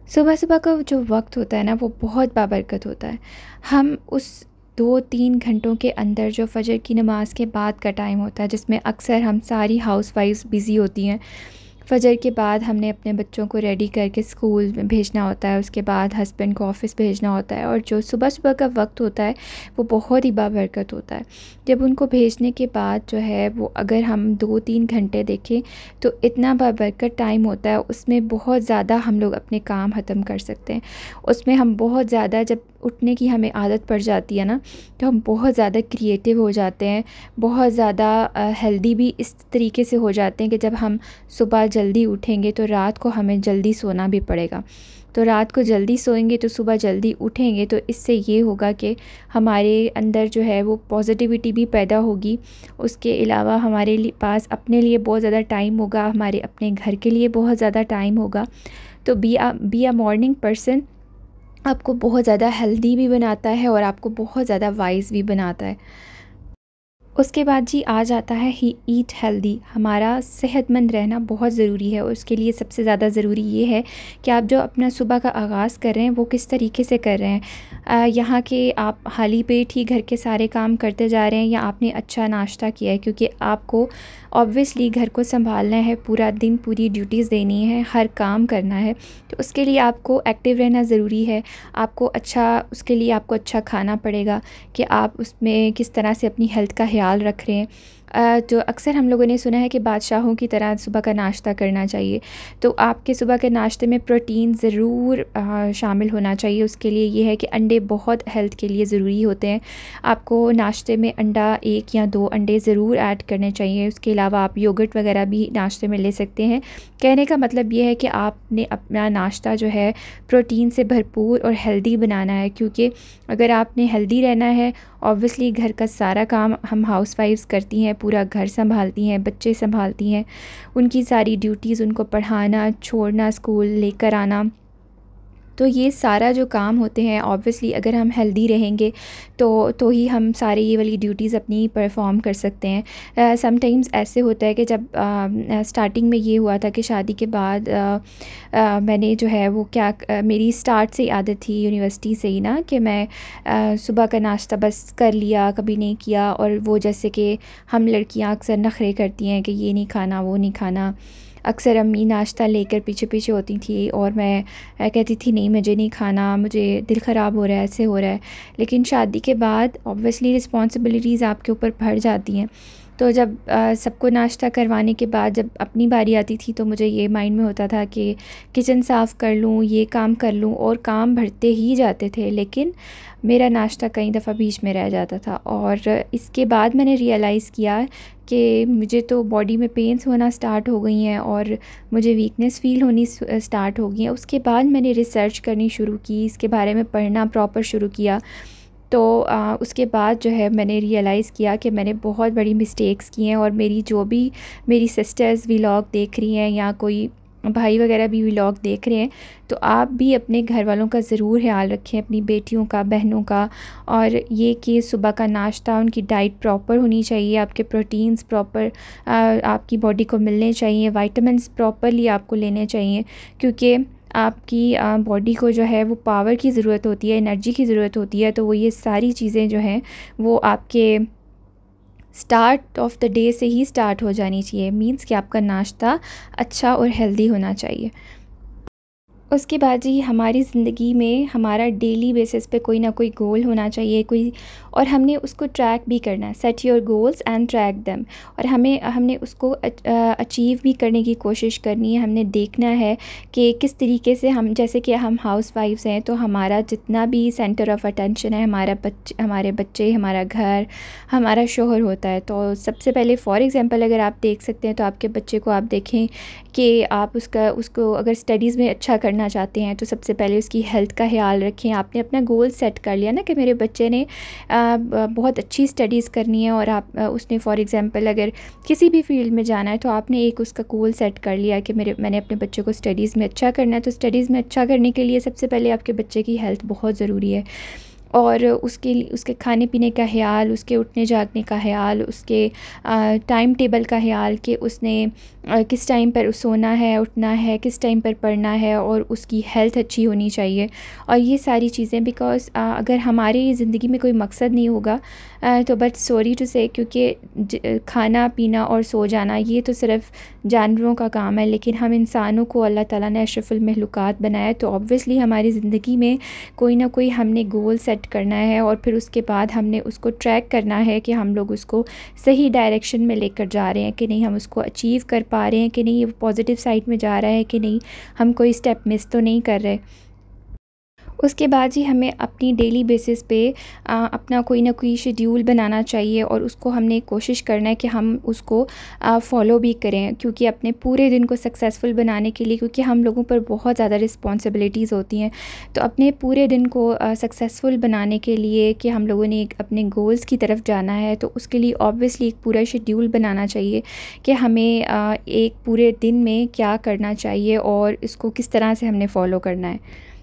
सुबह-सुबह का जो वक़्त होता है ना, वो बहुत बाबरकत होता है। हम उस 2-3 घंटों के अंदर जो फ़जर की नमाज़ के बाद का टाइम होता है, जिसमें अक्सर हम सारी हाउसवाइफ़्स बिज़ी होती हैं। फ़जर के बाद हमने अपने बच्चों को रेडी करके स्कूल में भेजना होता है, उसके बाद हस्बैंड को ऑफ़िस भेजना होता है, और जो सुबह-सुबह का वक़्त होता है, वो बहुत ही बाबरकत होता है। जब उनको भेजने के बाद जो है वो अगर हम 2-3 घंटे देखें, तो इतना बाबरकत टाइम होता है, उसमें बहुत ज़्यादा हम लोग अपने काम ख़त्म कर सकते हैं। उसमें हम बहुत ज़्यादा, जब उठने की हमें आदत पड़ जाती है ना, तो हम बहुत ज़्यादा क्रिएटिव हो जाते हैं, बहुत ज़्यादा हेल्दी भी इस तरीके से हो जाते हैं कि जब हम सुबह जल्दी उठेंगे तो रात को हमें जल्दी सोना भी पड़ेगा। तो रात को जल्दी सोएंगे तो सुबह जल्दी उठेंगे, तो इससे ये होगा कि हमारे अंदर जो है वो पॉजिटिविटी भी पैदा होगी। उसके अलावा हमारे पास अपने लिए बहुत ज़्यादा टाइम होगा, हमारे अपने घर के लिए बहुत ज़्यादा टाइम होगा। तो बी अ मॉर्निंग पर्सन आपको बहुत ज़्यादा हेल्दी भी बनाता है और आपको बहुत ज़्यादा वाइज़ भी बनाता है। उसके बाद जी आ जाता है ही ईट हेल्दी। हमारा सेहतमंद रहना बहुत ज़रूरी है, और उसके लिए सबसे ज़्यादा ज़रूरी ये है कि आप जो अपना सुबह का आगाज़ कर रहे हैं वो किस तरीके से कर रहे हैं। यहाँ के आप खाली पेट ही घर के सारे काम करते जा रहे हैं, या आपने अच्छा नाश्ता किया है, क्योंकि आपको ऑब्वियसली घर को संभालना है, पूरा दिन पूरी ड्यूटीज़ देनी है, हर काम करना है। तो उसके लिए आपको एक्टिव रहना ज़रूरी है। उसके लिए आपको अच्छा खाना पड़ेगा कि आप उसमें किस तरह से अपनी हेल्थ का ख़्याल रख रहे हैं। तो अक्सर हम लोगों ने सुना है कि बादशाहों की तरह सुबह का नाश्ता करना चाहिए। तो आपके सुबह के नाश्ते में प्रोटीन ज़रूर शामिल होना चाहिए। उसके लिए ये है कि अंडे बहुत हेल्थ के लिए ज़रूरी होते हैं। आपको नाश्ते में अंडा 1 या 2 अंडे ज़रूर ऐड करने चाहिए। उसके अलावा आप योगर्ट वगैरह भी नाश्ते में ले सकते हैं। कहने का मतलब ये है कि आपने अपना नाश्ता जो है प्रोटीन से भरपूर और हेल्दी बनाना है, क्योंकि अगर आपने हेल्दी रहना है, ऑब्वियसली घर का सारा काम हम हाउसवाइफ्स करती हैं, पूरा घर संभालती हैं, बच्चे संभालती हैं, उनकी सारी ड्यूटीज़, उनको पढ़ाना, छोड़ना, स्कूल लेकर आना। तो ये सारा जो काम होते हैं, ऑब्वियसली अगर हम हेल्दी रहेंगे तो ही हम सारी ये वाली ड्यूटीज़ अपनी परफॉर्म कर सकते हैं। समटाइम्स ऐसे होता है कि जब स्टार्टिंग में ये हुआ था कि शादी के बाद मैंने जो है वो मेरी स्टार्ट से ही आदत थी यूनिवर्सिटी से ही ना, कि मैं सुबह का नाश्ता बस कर लिया, कभी नहीं किया। और वो जैसे कि हम लड़कियां अक्सर नखरे करती हैं कि ये नहीं खाना, वो नहीं खाना। अक्सर अम्मी नाश्ता लेकर पीछे पीछे होती थी, और मैं कहती थी नहीं मुझे नहीं खाना, मुझे दिल ख़राब हो रहा है, ऐसे हो रहा है। लेकिन शादी के बाद ऑब्वियसली रिस्पॉन्सिबिलिटीज़ आपके ऊपर बढ़ जाती हैं। तो जब सबको नाश्ता करवाने के बाद जब अपनी बारी आती थी, तो मुझे ये माइंड में होता था कि किचन साफ़ कर लूँ, ये काम कर लूँ, और काम बढ़ते ही जाते थे, लेकिन मेरा नाश्ता कई दफ़ा बीच में रह जाता था। और इसके बाद मैंने रियलाइज़ किया कि मुझे तो बॉडी में पेन्स होना स्टार्ट हो गई हैं, और मुझे वीकनेस फ़ील होनी स्टार्ट हो गई हैं। उसके बाद मैंने रिसर्च करनी शुरू की, इसके बारे में पढ़ना प्रॉपर शुरू किया। तो उसके बाद जो है मैंने रियलाइज़ किया कि मैंने बहुत बड़ी मिस्टेक्स की हैं, और मेरी सिस्टर्स व्लॉग देख रही हैं, या कोई भाई वगैरह भी व्लॉग देख रहे हैं, तो आप भी अपने घर वालों का ज़रूर ख़्याल रखें, अपनी बेटियों का, बहनों का। और ये कि सुबह का नाश्ता, उनकी डाइट प्रॉपर होनी चाहिए, आपके प्रोटीन्स प्रॉपर आपकी बॉडी को मिलने चाहिए, विटामिन्स प्रॉपरली आपको लेने चाहिए, क्योंकि आपकी बॉडी को जो है वो पावर की ज़रूरत होती है, एनर्जी की ज़रूरत होती है। तो वो ये सारी चीज़ें जो हैं वो आपके स्टार्ट ऑफ द डे से ही स्टार्ट हो जानी चाहिए। मीन्स कि आपका नाश्ता अच्छा और हेल्दी होना चाहिए। उसके बाद जी हमारी ज़िंदगी में हमारा डेली बेसिस पे कोई ना कोई गोल होना चाहिए, कोई, और हमने उसको ट्रैक भी करना है। Set your goals and track them. और हमने उसको अचीव भी करने की कोशिश करनी है। हमने देखना है कि किस तरीके से हम, जैसे कि हम हाउसवाइफ्स हैं, तो हमारा जितना भी सेंटर ऑफ अटेंशन है, हमारे बच्चे, हमारा घर, हमारा शोहर होता है। तो सबसे पहले फॉर एग्ज़ाम्पल अगर आप देख सकते हैं, तो आपके बच्चे को आप देखें कि आप उसको अगर स्टडीज़ में अच्छा करना चाहते हैं, तो सबसे पहले उसकी हेल्थ का ख़्याल रखें। आपने अपना गोल सेट कर लिया ना कि मेरे बच्चे ने बहुत अच्छी स्टडीज़ करनी है, और उसने फॉर एग्ज़ाम्पल अगर किसी भी फ़ील्ड में जाना है, तो आपने एक उसका गोल सेट कर लिया कि मैंने अपने बच्चे को स्टडीज़ में अच्छा करना है। तो स्टडीज़ में अच्छा करने के लिए सबसे पहले आपके बच्चे की हेल्थ बहुत ज़रूरी है। और उसके खाने-पीने का ख़्याल, उसके उठने-जागने का ख़्याल, उसके टाइम टेबल का ख़्याल कि उसने किस टाइम पर सोना है, उठना है, किस टाइम पर पढ़ना है और उसकी हेल्थ अच्छी होनी चाहिए। और ये सारी चीज़ें बिकॉज़ अगर हमारी ज़िंदगी में कोई मकसद नहीं होगा तो बट सॉरी टू से क्योंकि खाना-पीना और सो जाना ये तो सिर्फ़ जानवरों का काम है, लेकिन हम इंसानों को अल्लाह ताला ने अशरफुल मखलूक़ात बनाया है, तो ऑब्वियसली हमारी ज़िंदगी में कोई ना कोई हमने गोल सेट करना है और फिर उसके बाद हमने उसको ट्रैक करना है कि हम लोग उसको सही डायरेक्शन में लेकर जा रहे हैं कि नहीं, हम उसको अचीव कर पा रहे हैं कि नहीं, ये पॉजिटिव साइड में जा रहा है कि नहीं, हम कोई स्टेप मिस तो नहीं कर रहे। उसके बाद ही हमें अपनी डेली बेसिस पे अपना कोई ना कोई शेड्यूल बनाना चाहिए और उसको हमने कोशिश करना है कि हम उसको फ़ॉलो भी करें, क्योंकि अपने पूरे दिन को सक्सेसफुल बनाने के लिए, क्योंकि हम लोगों पर बहुत ज़्यादा रिस्पॉन्सिबिलिटीज़ होती हैं, तो अपने पूरे दिन को सक्सेसफुल बनाने के लिए कि हम लोगों ने एक अपने गोल्स की तरफ जाना है, तो उसके लिए ऑब्वियसली एक पूरा शेड्यूल बनाना चाहिए कि हमें एक पूरे दिन में क्या करना चाहिए और इसको किस तरह से हमने फ़ॉलो करना है।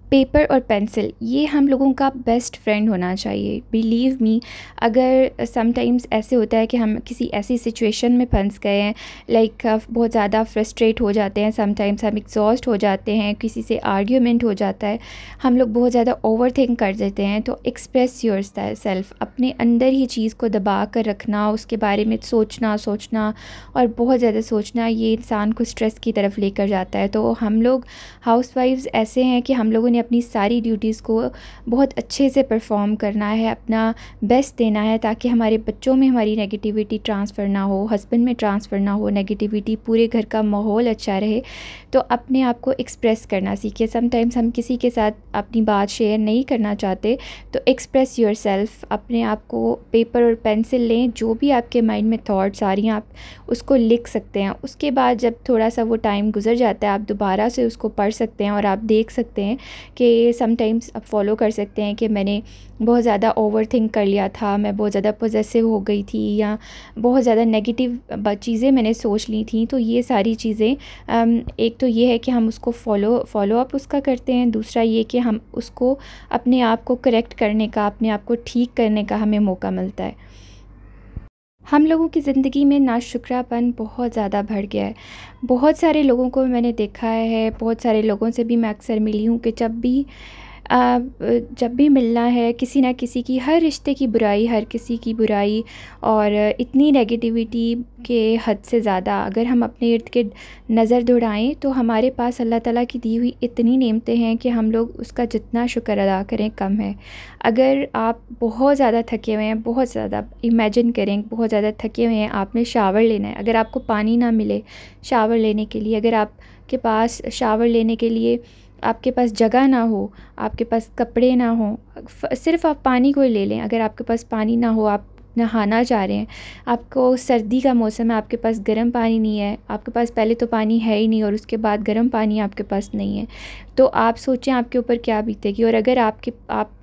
पेपर और पेंसिल ये हम लोगों का बेस्ट फ्रेंड होना चाहिए, बिलीव मी। अगर समटाइम्स ऐसे होता है कि हम किसी ऐसी सिचुएशन में फंस गए हैं, लाइक बहुत ज़्यादा फ्रस्ट्रेट हो जाते हैं, समटाइम्स हम एग्जॉस्ट हो जाते हैं, किसी से आर्ग्यूमेंट हो जाता है, हम लोग बहुत ज़्यादा ओवर थिंक कर देते हैं, तो एक्सप्रेस योर सेल्फ, अपने अंदर ही चीज़ को दबा कर रखना, उसके बारे में सोचना सोचना और बहुत ज़्यादा सोचना, ये इंसान को स्ट्रेस की तरफ लेकर जाता है। तो हम लोग हाउसवाइफ्स ऐसे हैं कि हम लोगों ने अपनी सारी ड्यूटीज़ को बहुत अच्छे से परफॉर्म करना है, अपना बेस्ट देना है, ताकि हमारे बच्चों में हमारी नेगेटिविटी ट्रांसफ़र ना हो, हस्बैंड में ट्रांसफ़र ना हो नेगेटिविटी, पूरे घर का माहौल अच्छा रहे। तो अपने आप को एक्सप्रेस करना सीखिए। समटाइम्स हम किसी के साथ अपनी बात शेयर नहीं करना चाहते, तो एक्सप्रेस योरसेल्फ, अपने आप को पेपर और पेंसिल लें, जो भी आपके माइंड में थॉट्स आ रही हैं आप उसको लिख सकते हैं। उसके बाद जब थोड़ा सा वो टाइम गुजर जाता है, आप दोबारा से उसको पढ़ सकते हैं और आप देख सकते हैं कि समटाइम्स आप फॉलो कर सकते हैं कि मैंने बहुत ज़्यादा ओवरथिंक कर लिया था, मैं बहुत ज़्यादा पॉसेसिव हो गई थी, या बहुत ज़्यादा नेगेटिव चीज़ें मैंने सोच ली थी। तो ये सारी चीज़ें एक तो ये है कि हम उसको फ़ॉलो अप उसका करते हैं, दूसरा ये कि हम उसको अपने आप को करेक्ट करने का, अपने आप को ठीक करने का हमें मौका मिलता है। हम लोगों की ज़िंदगी में नाशुक्रापन बहुत ज़्यादा बढ़ गया है। बहुत सारे लोगों को मैंने देखा है, बहुत सारे लोगों से भी मैं अक्सर मिली हूँ कि जब भी मिलना है, किसी न किसी की, हर रिश्ते की बुराई, हर किसी की बुराई और इतनी नेगेटिविटी के हद से ज़्यादा अगर हम अपने इर्द-गिर्द नज़र दौड़ाएँ, तो हमारे पास अल्लाह ताला की दी हुई इतनी नेमतें हैं कि हम लोग उसका जितना शुक्र अदा करें कम है। अगर आप बहुत ज़्यादा थके हुए हैं, बहुत ज़्यादा, इमेजिन करें बहुत ज़्यादा थके हुए हैं, आपने शावर लेना है, अगर आपको पानी ना मिले शावर लेने के लिए, अगर आपके पास शावर लेने के लिए आपके पास जगह ना हो, आपके पास कपड़े ना हों, सिर्फ़ आप पानी को ही ले लें, अगर आपके पास पानी ना हो, आप नहाना चाह रहे हैं, आपको सर्दी का मौसम है, आपके पास गर्म पानी नहीं है, आपके पास पहले तो पानी है ही नहीं और उसके बाद गर्म पानी आपके पास नहीं है, तो आप सोचें आपके ऊपर क्या बीतेगी। और अगर आप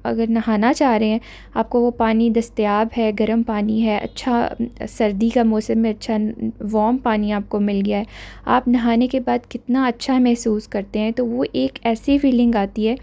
अगर नहाना चाह रहे हैं, आपको वो पानी दस्तयाब है, गर्म पानी है, अच्छा सर्दी का मौसम में अच्छा वार्म पानी आपको मिल गया है, आप नहाने के बाद कितना अच्छा महसूस करते हैं, तो वो एक ऐसी फीलिंग आती है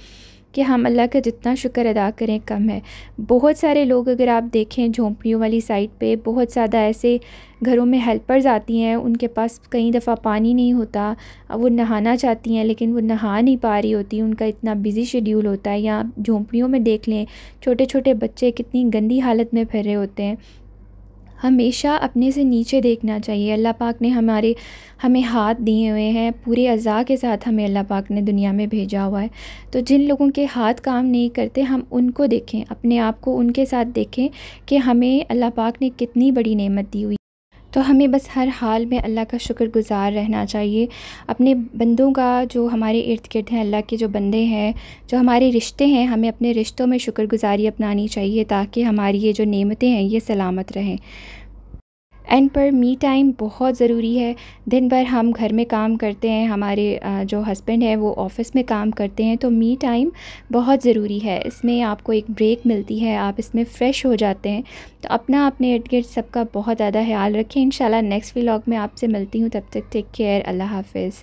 कि हम अल्लाह का जितना शुक्र अदा करें कम है। बहुत सारे लोग अगर आप देखें झोंपड़ियों वाली साइड पे, बहुत ज़्यादा ऐसे घरों में हेल्पर्स आती हैं, उनके पास कई दफ़ा पानी नहीं होता, वो नहाना चाहती हैं लेकिन वो नहा नहीं पा रही होती, उनका इतना बिज़ी शेड्यूल होता है। या झोंपड़ियों में देख लें, छोटे-छोटे बच्चे कितनी गंदी हालत में फिर रहे होते हैं। हमेशा अपने से नीचे देखना चाहिए। अल्लाह पाक ने हमें हाथ दिए हुए हैं, पूरे अज़ा के साथ हमें अल्लाह पाक ने दुनिया में भेजा हुआ है। तो जिन लोगों के हाथ काम नहीं करते, हम उनको देखें, अपने आप को उनके साथ देखें कि हमें अल्लाह पाक ने कितनी बड़ी नेमत दी हुई। तो हमें बस हर हाल में अल्लाह का शुक्रगुज़ार रहना चाहिए। अपने बंदों का, जो हमारे इर्द-गिर्द हैं, अल्लाह के जो बंदे हैं, जो हमारे रिश्ते हैं, हमें अपने रिश्तों में शुक्रगुज़ारी अपनानी चाहिए ताकि हमारी ये जो नेमतें हैं ये सलामत रहें। एंड पर मी टाइम बहुत ज़रूरी है। दिन भर हम घर में काम करते हैं, हमारे जो हस्बैंड है वो ऑफ़िस में काम करते हैं, तो मी टाइम बहुत ज़रूरी है। इसमें आपको एक ब्रेक मिलती है, आप इसमें फ़्रेश हो जाते हैं। तो अपना, अपने इर्द-गिर्द सबका बहुत ज़्यादा ख़्याल रखें। इंशाल्लाह नेक्स्ट व्लॉग में आपसे मिलती हूँ, तब तक टेक केयर, अल्लाह हाफ़िज़।